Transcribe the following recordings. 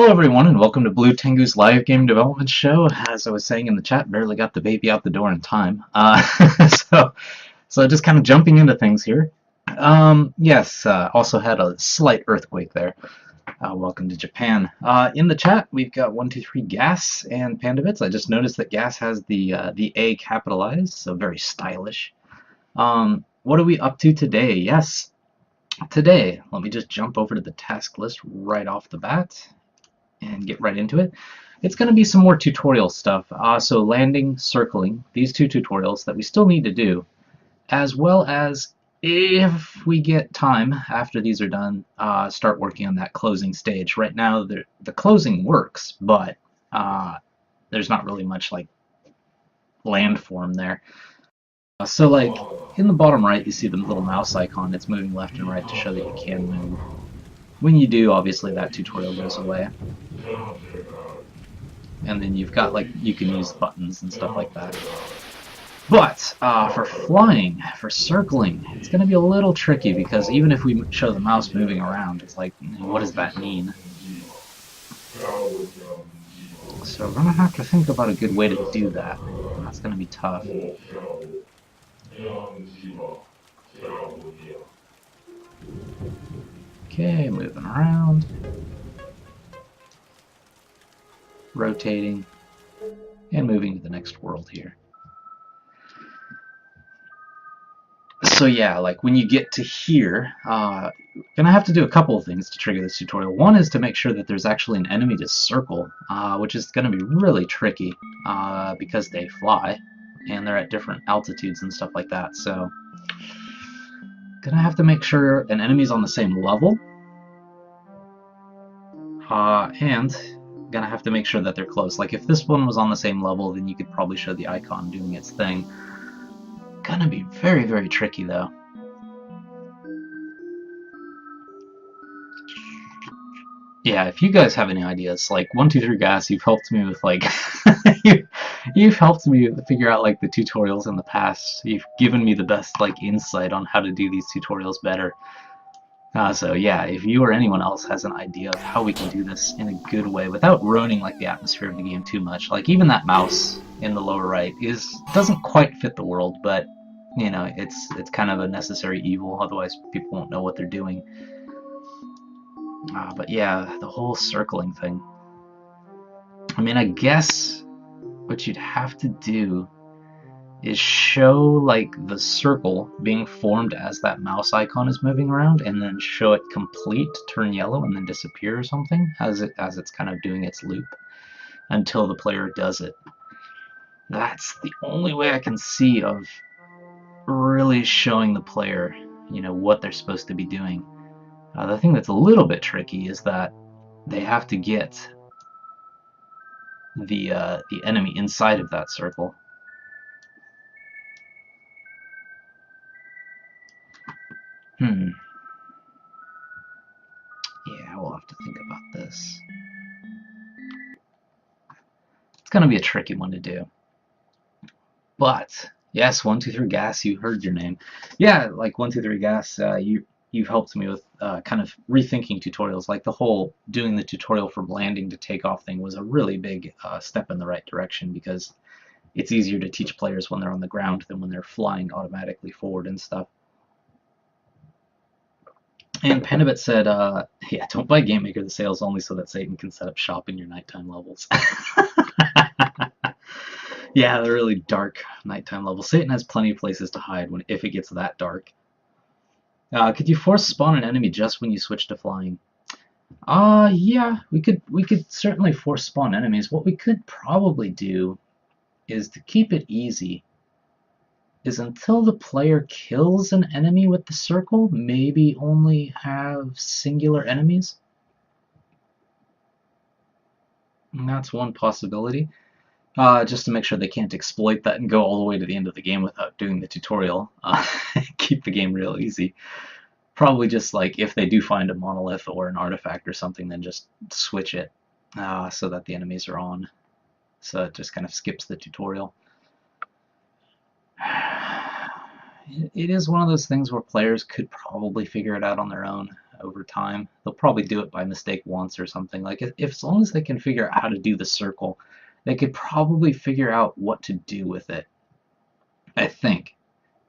Hello everyone and welcome to Blue Tengu's live game development show. As I was saying in the chat, barely got the baby out the door in time. So just kind of jumping into things here. Yes, also had a slight earthquake there. Welcome to Japan. In the chat, we've got 123 Gas and Panda Bits. I just noticed that Gas has the A capitalized, so very stylish. What are we up to today? Yes, today, let me just jump over to the task list right off the bat and get right into it. It's going to be some more tutorial stuff. So landing, circling, these two tutorials that we still need to do, as well as, if we get time after these are done, start working on that closing stage. Right now, the closing works, but there's not really much like landform there. So like in the bottom right, you see the little mouse icon. It's moving left and right to show that you can move. When you do, obviously that tutorial goes away. And then you've got, like, you can use buttons and stuff like that. But for flying, for circling, it's going to be a little tricky because even if we show the mouse moving around, it's like, what does that mean? So we're going to have to think about a good way to do that. That's going to be tough. Okay, moving around. Rotating. And moving to the next world here. So yeah, like when you get to here, you're gonna have to do a couple of things to trigger this tutorial. One is to make sure that there's actually an enemy to circle, which is gonna be really tricky because they fly and they're at different altitudes and stuff like that. So gonna have to make sure an enemy's on the same level, and gonna have to make sure that they're close. Like if this one was on the same level, then you could probably show the icon doing its thing. Gonna be very, very tricky though. Yeah, if you guys have any ideas, like 123 Gas, you've helped me with like you've helped me figure out like the tutorials in the past. You've given me the best like insight on how to do these tutorials better. So yeah, if you or anyone else has an idea of how we can do this in a good way without ruining like the atmosphere of the game too much, like even that mouse in the lower right doesn't quite fit the world, but you know, it's kind of a necessary evil, otherwise people won't know what they're doing. But yeah, the whole circling thing. I mean, I guess what you'd have to do is show like the circle being formed as that mouse icon is moving around, and then show it complete, turn yellow, and then disappear or something as it's kind of doing its loop until the player does it. That's the only way I can see of really showing the player, you know, what they're supposed to be doing. The thing that's a little bit tricky is that they have to get the enemy inside of that circle. Yeah, we'll have to think about this. It's going to be a tricky one to do. But yes, 123 Gas, you heard your name. Yeah, like 123 Gas, you've helped me with kind of rethinking tutorials. Like the whole doing the tutorial from landing to takeoff thing was a really big step in the right direction, because it's easier to teach players when they're on the ground than when they're flying automatically forward and stuff. And Pandabit said, yeah, don't buy Game Maker, the sale's only so that Satan can set up shop in your nighttime levels. Yeah, the really dark nighttime levels. Satan has plenty of places to hide if it gets that dark. Could you force spawn an enemy just when you switch to flying? Yeah, we could certainly force spawn enemies. What we could probably do is, to keep it easy, is until the player kills an enemy with the circle, maybe only have singular enemies. And that's one possibility. Just to make sure they can't exploit that and go all the way to the end of the game without doing the tutorial. Keep the game real easy. Probably just like if they do find a monolith or an artifact or something, then just switch it so that the enemies are on. So it just kind of skips the tutorial. It is one of those things where players could probably figure it out on their own. over time. They'll probably do it by mistake once or something. Like if as long as they can figure out how to do the circle, they could probably figure out what to do with it. I think.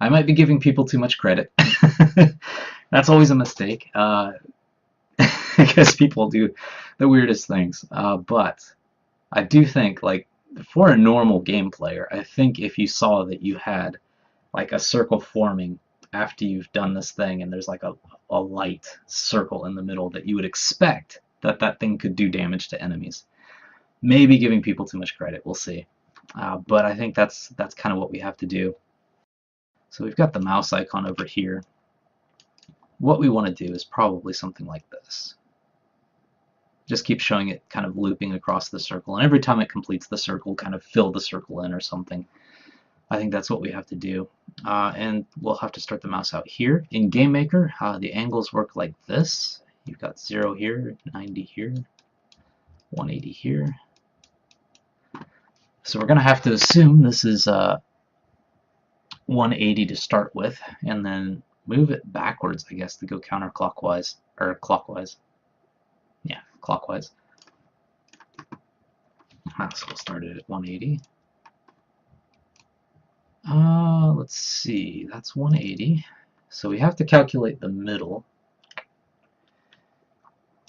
I might be giving people too much credit. That's always a mistake. Because people do the weirdest things. But I do think, like, for a normal game player, I think if you saw that you had like a circle forming after you've done this thing and there's like a light circle in the middle, that you would expect that that thing could do damage to enemies. Maybe giving people too much credit, we'll see. But I think that's kind of what we have to do. So we've got the mouse icon over here. What we want to do is probably something like this. Just keep showing it kind of looping across the circle, and every time it completes the circle, kind of fill the circle in or something. I think that's what we have to do. And we'll have to start the mouse out here. In Game Maker, the angles work like this. You've got 0 here, 90 here, 180 here. So we're going to have to assume this is 180 to start with, and then move it backwards, I guess, to go counterclockwise, or clockwise. Yeah, clockwise. So we'll start it at 180. Let's see, that's 180. So we have to calculate the middle.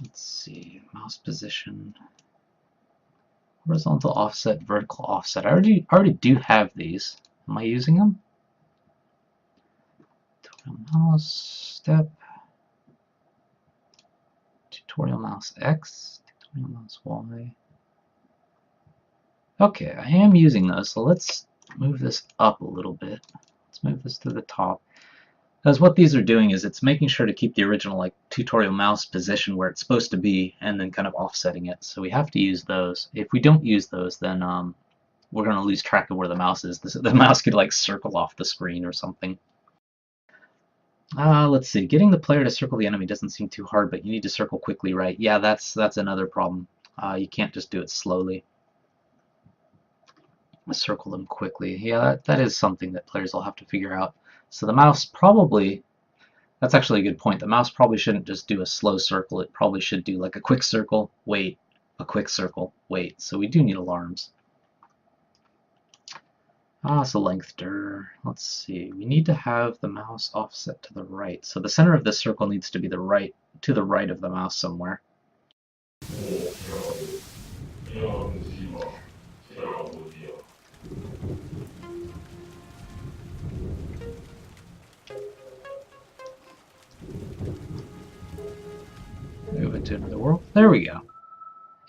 Let's see, mouse position, horizontal offset, vertical offset. I already do have these. Am I using them? Tutorial mouse step. Tutorial mouse X, tutorial mouse Y. Okay, I am using those, so let's move this up a little bit. Let's move this to the top. Because what these are doing is it's making sure to keep the original like tutorial mouse position where it's supposed to be, and then kind of offsetting it. So we have to use those. If we don't use those, then we're going to lose track of where the mouse is. The mouse could like circle off the screen or something. Let's see. Getting the player to circle the enemy doesn't seem too hard, but you need to circle quickly, right? Yeah, that's another problem. You can't just do it slowly. Circle them quickly. Yeah, that is something that players will have to figure out. So the mouse probably, that's actually a good point. The mouse probably shouldn't just do a slow circle. It probably should do like a quick circle, wait, a quick circle, wait. So we do need alarms. So length dir. Let's see. We need to have the mouse offset to the right. So the center of this circle needs to be to the right of the mouse somewhere. Move into another world. There we go.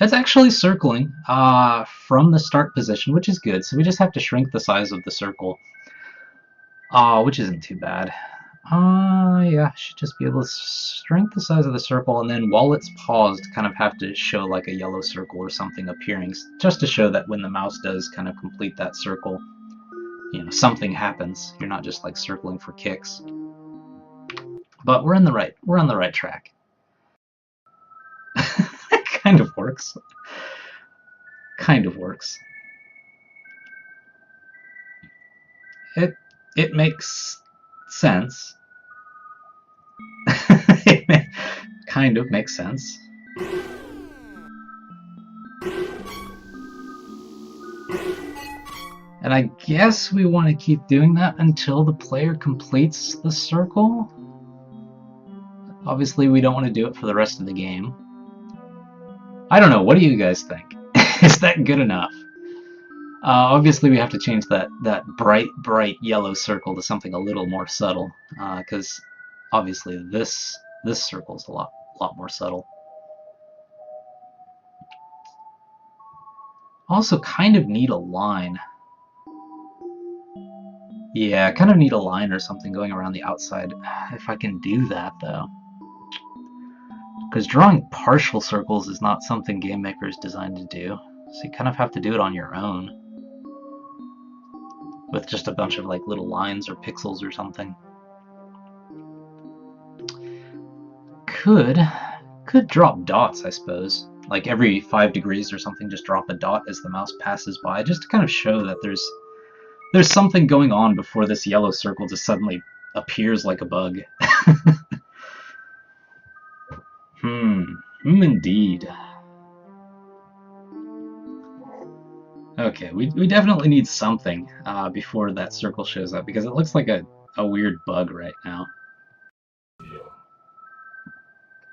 It's actually circling from the start position, which is good. So we just have to shrink the size of the circle, which isn't too bad. Yeah, should just be able to shrink the size of the circle, and then while it's paused, kind of have to show like a yellow circle or something appearing, just to show that when the mouse does kind of complete that circle, you know, something happens. You're not just like circling for kicks. But we're on the right track. Kind of works. Kind of works. It makes sense. It kind of makes sense. And I guess we want to keep doing that until the player completes the circle. Obviously, we don't want to do it for the rest of the game. I don't know. What do you guys think? Is that good enough? Obviously, we have to change that bright yellow circle to something a little more subtle, because obviously this circle is a lot more subtle. Also, kind of need a line. Yeah, I kind of need a line or something going around the outside. If I can do that, though. Because drawing partial circles is not something Game Maker is designed to do. So you kind of have to do it on your own. With just a bunch of like little lines or pixels or something. Could drop dots, I suppose. Like every 5 degrees or something, just drop a dot as the mouse passes by, just to kind of show that there's something going on before this yellow circle just suddenly appears like a bug. Indeed. Okay, we definitely need something before that circle shows up, because it looks like a weird bug right now.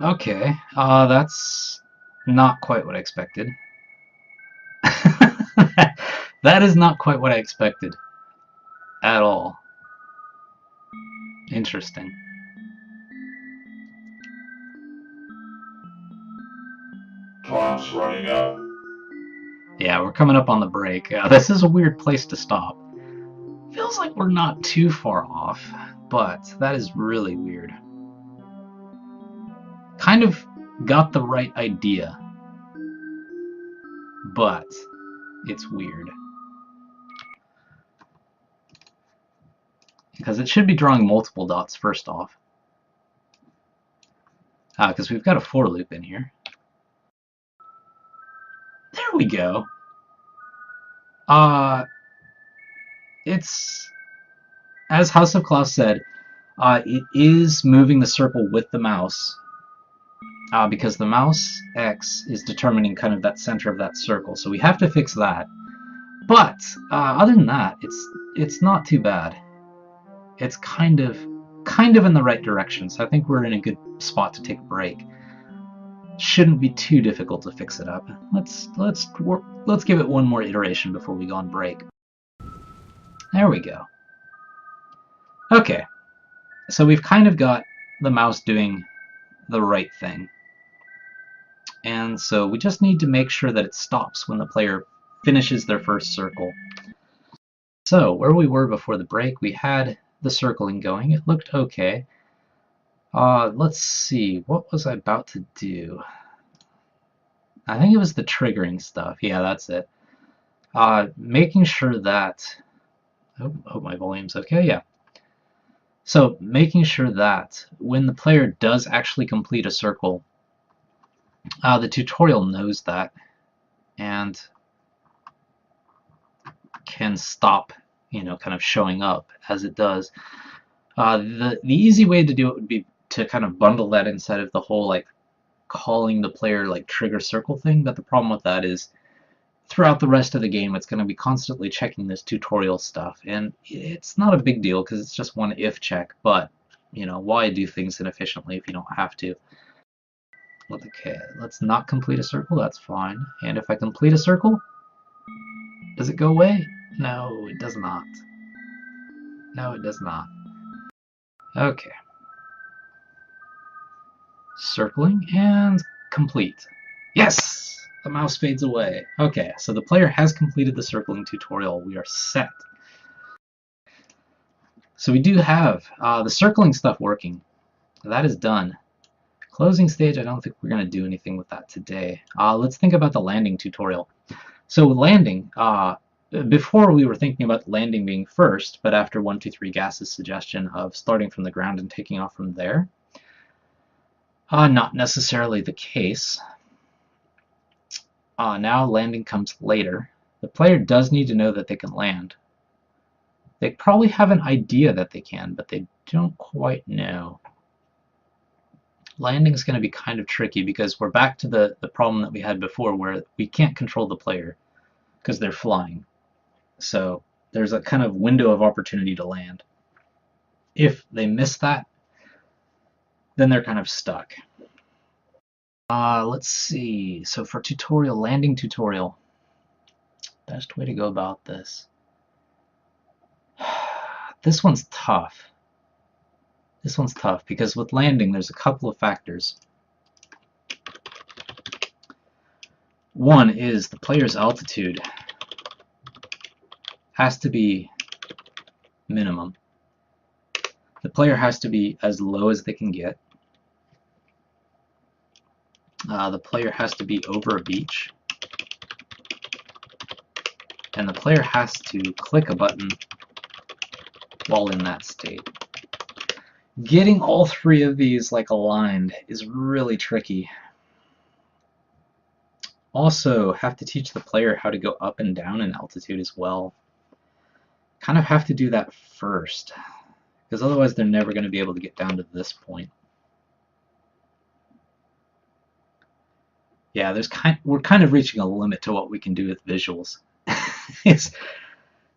Okay, that's not quite what I expected. That is not quite what I expected at all. Interesting. Time's running out. Yeah, we're coming up on the break. This is a weird place to stop. Feels like we're not too far off, but that is really weird. Kind of got the right idea, but it's weird. Because it should be drawing multiple dots first off. Because we've got a for loop in here. There we go. It's, as House of Klaus said, it is moving the circle with the mouse, because the mouse X is determining kind of that center of that circle. So we have to fix that. But other than that, it's not too bad. It's kind of in the right direction. So I think we're in a good spot to take a break. Shouldn't be too difficult to fix it up. Let's give it one more iteration before we go on break. There we go. Okay, so we've kind of got the mouse doing the right thing. And so we just need to make sure that it stops when the player finishes their first circle. So where we were before the break, we had the circling going. It looked okay. Let's see, what was I about to do? I think it was the triggering stuff. Yeah, that's it. Making sure that... Oh, hope my volume's okay, yeah. So making sure that when the player does actually complete a circle, the tutorial knows that and can stop, kind of showing up as it does. The easy way to do it would be to kind of bundle that inside of the whole like calling the player like trigger circle thing. But the problem with that is throughout the rest of the game it's going to be constantly checking this tutorial stuff, and it's not a big deal because it's just one if check, but why do things inefficiently if you don't have to? Okay, let's not complete a circle, that's fine. And if I complete a circle, does it go away? No, it does not. No, it does not. Okay. Circling and complete. Yes! The mouse fades away. Okay, so the player has completed the circling tutorial. We are set. So we do have the circling stuff working. That is done. Closing stage, I don't think we're going to do anything with that today. Let's think about the landing tutorial. So landing, before we were thinking about landing being first, but after 123 Gas's suggestion of starting from the ground and taking off from there, not necessarily the case. Now landing comes later. The player does need to know that they can land. They probably have an idea that they can, but they don't quite know. Landing is going to be kind of tricky because we're back to the problem that we had before where we can't control the player because they're flying. So there's a kind of window of opportunity to land. If they miss that, then they're kind of stuck. Let's see. So for tutorial, landing tutorial, best way to go about this. This one's tough. This one's tough because with landing, there's a couple of factors. One is the player's altitude has to be minimum. The player has to be as low as they can get. The player has to be over a beach. And the player has to click a button while in that state. Getting all three of these like aligned is really tricky. Also have to teach the player how to go up and down in altitude as well. Kind of have to do that first, because otherwise they're never going to be able to get down to this point. yeah, we're kind of reaching a limit to what we can do with visuals. It's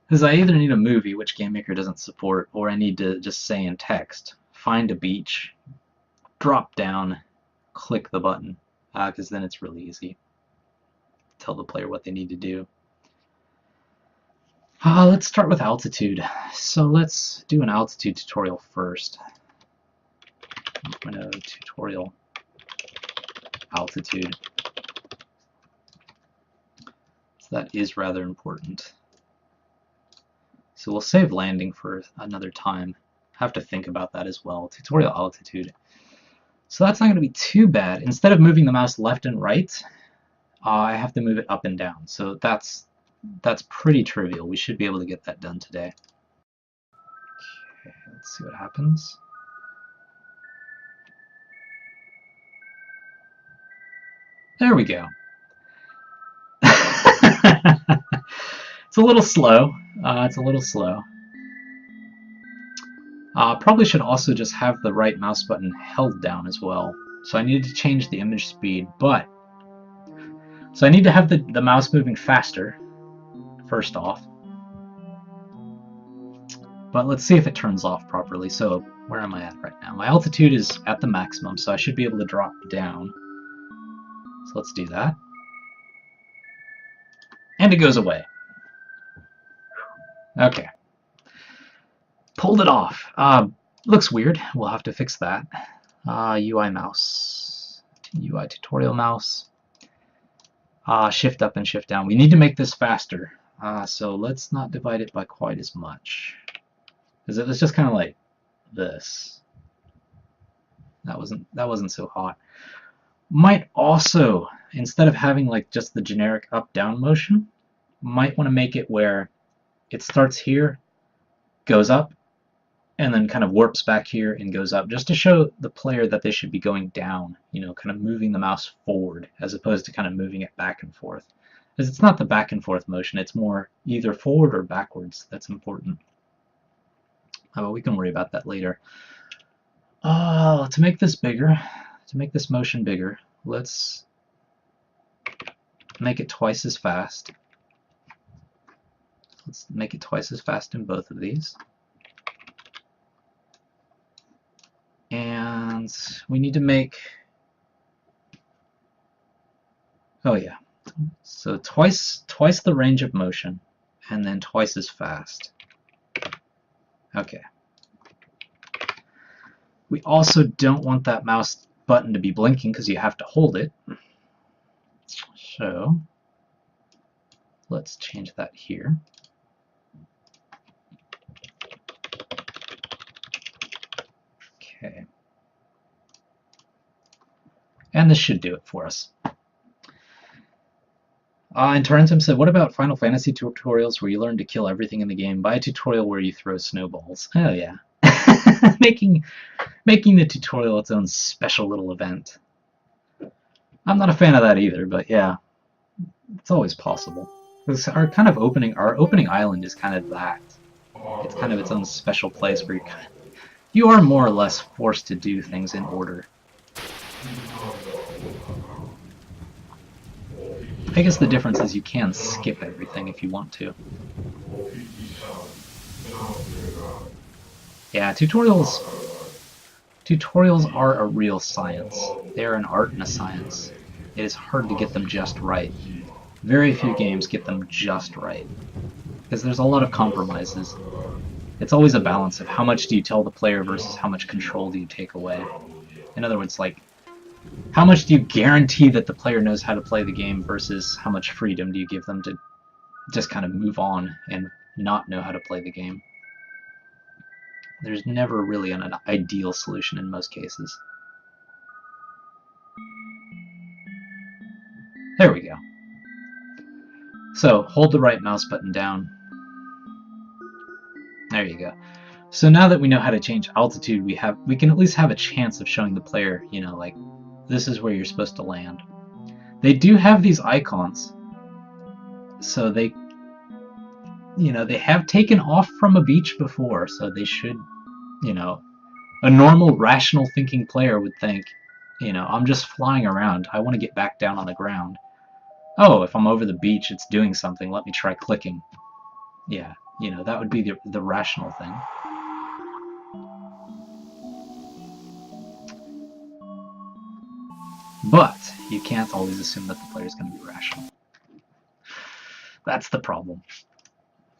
because I either need a movie, which GameMaker doesn't support, or I need to just say in text, find a beach, drop down, click the button, because then it's really easy. Tell the player what they need to do. Let's start with altitude. So let's do an altitude tutorial first. 1.0 tutorial altitude. So that is rather important. So we'll save landing for another time. Have to think about that as well. Tutorial altitude. So that's not going to be too bad. Instead of moving the mouse left and right, I have to move it up and down. So that's pretty trivial. We should be able to get that done today. Okay, let's see what happens. There we go. It's a little slow. Probably should also just have the right mouse button held down as well. So I needed to change the image speed, so I need to have the mouse moving faster, first off. But let's see if it turns off properly. So where am I at right now? My altitude is at the maximum, so I should be able to drop down. So let's do that. And it goes away. Okay. Pulled it off. Looks weird. We'll have to fix that. UI mouse. UI tutorial mouse. Shift up and shift down. We need to make this faster. So let's not divide it by quite as much. Because it was just kind of like this. That wasn't so hot. Might also, instead of having like just the generic up-down motion, might want to make it where it starts here, goes up, and then kind of warps back here and goes up, just to show the player that they should be going down, you know, kind of moving the mouse forward as opposed to kind of moving it back and forth. Because it's not the back and forth motion, it's more either forward or backwards that's important. But we can worry about that later. To make this bigger, to make this motion bigger, let's make it twice as fast. Let's make it twice as fast in both of these. And we need to make, oh yeah, so twice the range of motion, and then twice as fast. Okay. We also don't want that mouse button to be blinking because you have to hold it. So let's change that here. Okay. And this should do it for us. And Tarentum said, what about Final Fantasy tutorials where you learn to kill everything in the game? Buy a tutorial where you throw snowballs. Oh yeah. making the tutorial its own special little event. I'm not a fan of that either, but yeah. It's always possible. Because our opening island is kind of that. It's kind of its own special place where you are more or less forced to do things in order. I guess the difference is you can skip everything if you want to. Yeah, tutorials are a real science. They are an art and a science. It is hard to get them just right. Very few games get them just right. Because there's a lot of compromises. It's always a balance of how much do you tell the player versus how much control do you take away. In other words, like, how much do you guarantee that the player knows how to play the game versus how much freedom do you give them to just kind of move on and not know how to play the game. There's never really an ideal solution in most cases. There we go. So hold the right mouse button down. There you go. So now that we know how to change altitude, we can at least have a chance of showing the player, you know, like, this is where you're supposed to land. They do have these icons, so they, you know, they have taken off from a beach before, so they should, you know, a normal, rational thinking player would think, You know, I'm just flying around. I want to get back down on the ground. Oh, if I'm over the beach, it's doing something. Let me try clicking. Yeah, you know, that would be the rational thing. But you can't always assume that the player is going to be rational. That's the problem.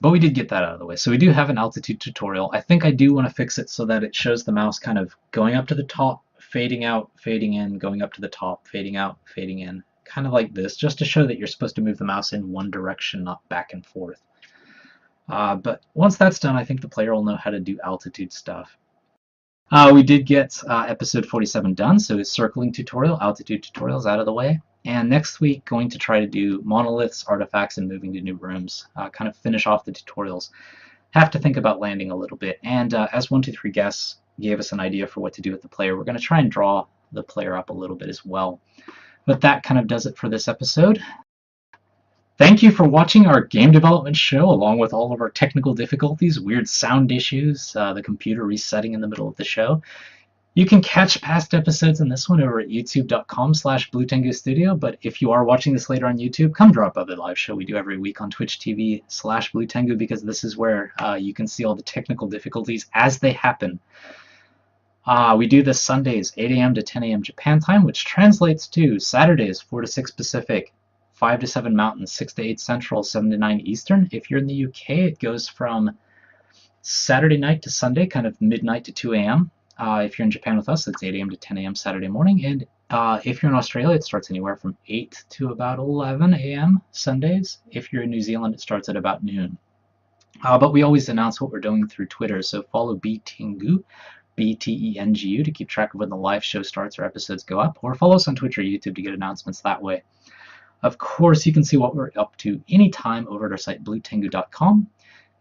But we did get that out of the way. So we do have an altitude tutorial. I think I do want to fix it so that it shows the mouse kind of going up to the top, fading out, fading in, going up to the top, fading out, fading in. Kind of like this, just to show that you're supposed to move the mouse in one direction, not back and forth. But once that's done, I think the player will know how to do altitude stuff. We did get episode 47 done, so it's circling tutorial, altitude tutorials out of the way. And next week, going to try to do monoliths, artifacts, and moving to new rooms. Kind of finish off the tutorials. Have to think about landing a little bit. And as 123 Guests gave us an idea for what to do with the player, we're going to try and draw the player up a little bit as well. But that kind of does it for this episode. Thank you for watching our game development show, along with all of our technical difficulties, weird sound issues, the computer resetting in the middle of the show. You can catch past episodes in this one over at youtube.com/BlueTenguStudio, but if you are watching this later on YouTube, come drop by the live show we do every week on Twitch TV/BlueTengu, because this is where you can see all the technical difficulties as they happen. We do this Sundays, 8 a.m. to 10 a.m. Japan time, which translates to Saturdays, 4 to 6 Pacific, 5 to 7 Mountain, 6 to 8 Central, 7 to 9 Eastern. If you're in the UK, it goes from Saturday night to Sunday, kind of midnight to 2 a.m. If you're in Japan with us, it's 8 a.m. to 10 a.m. Saturday morning. And if you're in Australia, it starts anywhere from 8 to about 11 a.m. Sundays. If you're in New Zealand, it starts at about noon. But we always announce what we're doing through Twitter, so follow Tengu, BTENGU, to keep track of when the live show starts or episodes go up, or follow us on Twitch or YouTube to get announcements that way. Of course, you can see what we're up to anytime over at our site, bluetengu.com.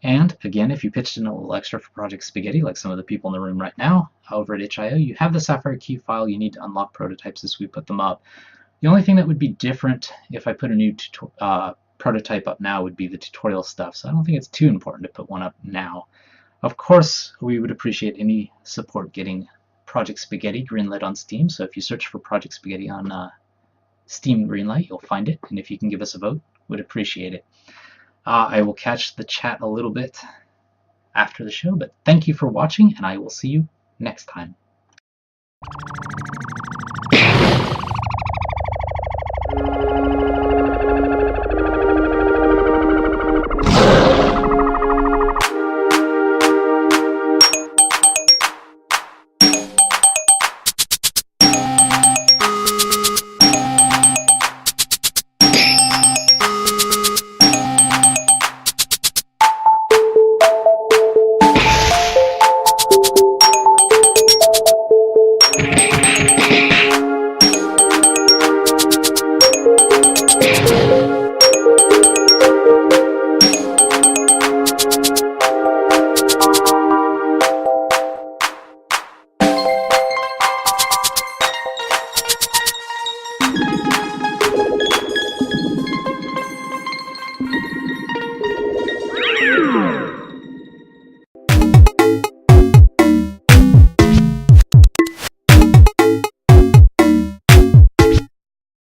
And again, if you pitched in a little extra for Project Spaghetti, like some of the people in the room right now, over at itch.io, you have the Sapphire key file you need to unlock prototypes as we put them up. The only thing that would be different if I put a new prototype up now would be the tutorial stuff, so I don't think it's too important to put one up now. Of course, we would appreciate any support getting Project Spaghetti greenlit on Steam, so if you search for Project Spaghetti on Steam Greenlight, you'll find it, and if you can give us a vote, would appreciate it. I will catch the chat a little bit after the show, but thank you for watching, and I will see you next time.